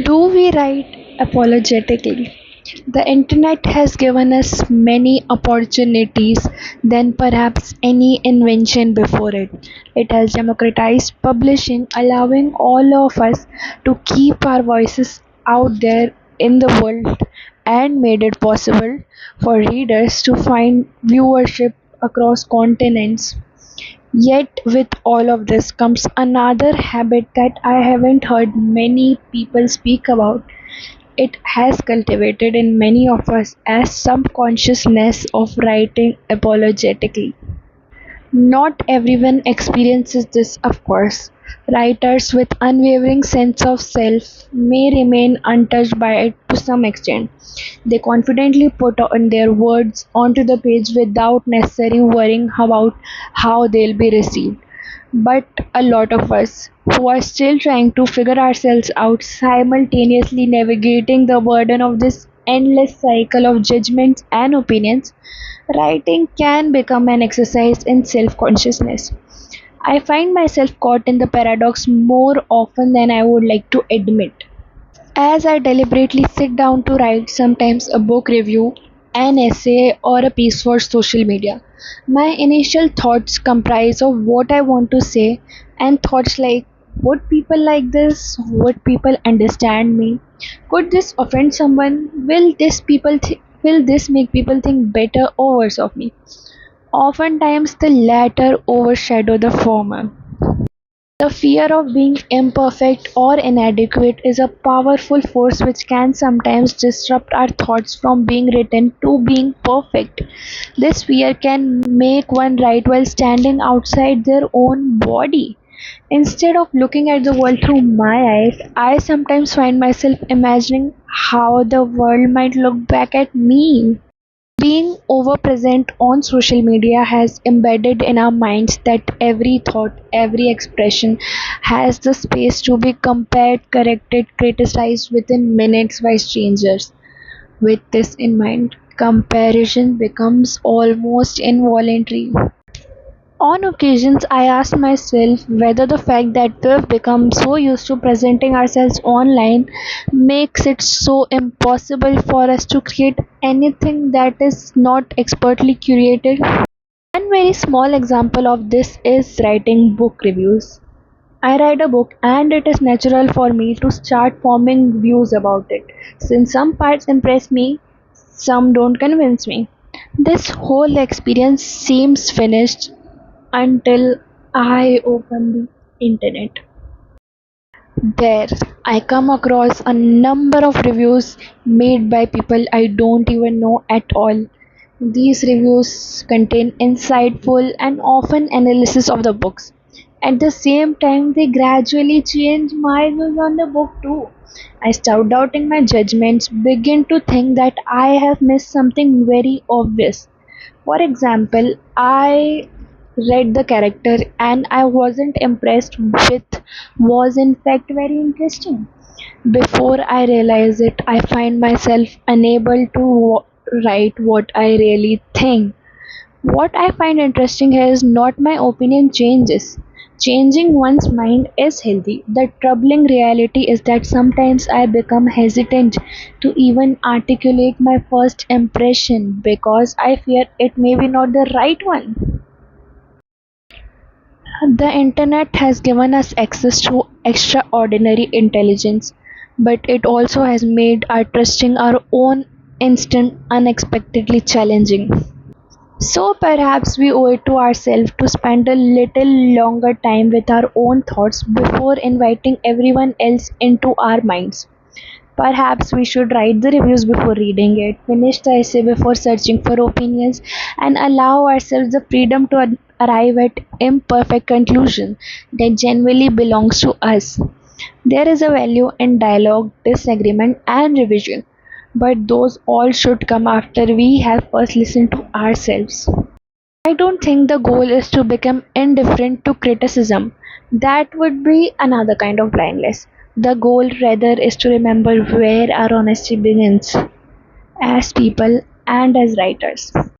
Do we write apologetically? The internet has given us many opportunities than perhaps any invention before it. It has democratized publishing, allowing all of us to keep our voices out there in the world and made it possible for readers to find viewership across continents. Yet with all of this comes another habit that I haven't heard many people speak about. It has cultivated in many of us as some consciousness of writing apologetically. Not everyone experiences this, of course. Writers with unwavering sense of self may remain untouched by it to some extent. They confidently put on their words onto the page without necessarily worrying about how they'll be received. But a lot of us who are still trying to figure ourselves out, simultaneously navigating the burden of this endless cycle of judgments and opinions, writing can become an exercise in self consciousness. I find myself caught in the paradox more often than I would like to admit. As I deliberately sit down to write sometimes a book review, an essay, or a piece for social media, my initial thoughts comprise of what I want to say and thoughts like would people like this? Would people understand me? Could this offend someone? Will this make people think better or worse of me? Oftentimes the latter overshadow the former. The fear of being imperfect or inadequate is a powerful force which can sometimes disrupt our thoughts from being written to being perfect. This fear can make one write while standing outside their own body. Instead of looking at the world through my eyes, I sometimes find myself imagining how the world might look back at me. Being overpresent on social media has embedded in our minds that every thought, every expression has the space to be compared, corrected, criticized within minutes by strangers. With this in mind, comparison becomes almost involuntary. On occasions, I ask myself whether the fact that we've become so used to presenting ourselves online makes it so impossible for us to create anything that is not expertly curated. One very small example of this is writing book reviews. I write a book and it is natural for me to start forming views about it, since some parts impress me, some don't convince me. This whole experience seems finished until I open the internet. There, I come across a number of reviews made by people I don't even know at all. These reviews contain insightful and often analysis of the books. At the same time, they gradually change my views on the book too. I start doubting my judgments, begin to think that I have missed something very obvious. For example, I read the character and I wasn't impressed with was in fact very interesting. Before I realize it, I find myself unable to write what I really think. What I find interesting here is not my opinion changes. Changing one's mind is healthy. The troubling reality is that sometimes I become hesitant to even articulate my first impression because I fear it may be not the right one. The internet has given us access to extraordinary intelligence, but it also has made our trusting our own instinct unexpectedly challenging. So perhaps we owe it to ourselves to spend a little longer time with our own thoughts before inviting everyone else into our minds. Perhaps we should write the reviews before reading it, finish the essay before searching for opinions, and allow ourselves the freedom to arrive at imperfect conclusion that genuinely belongs to us. There is a value in dialogue, disagreement, and revision, but those all should come after we have first listened to ourselves. I don't think the goal is to become indifferent to criticism. That would be another kind of blindness. The goal, rather, is to remember where our honesty begins as people and as writers.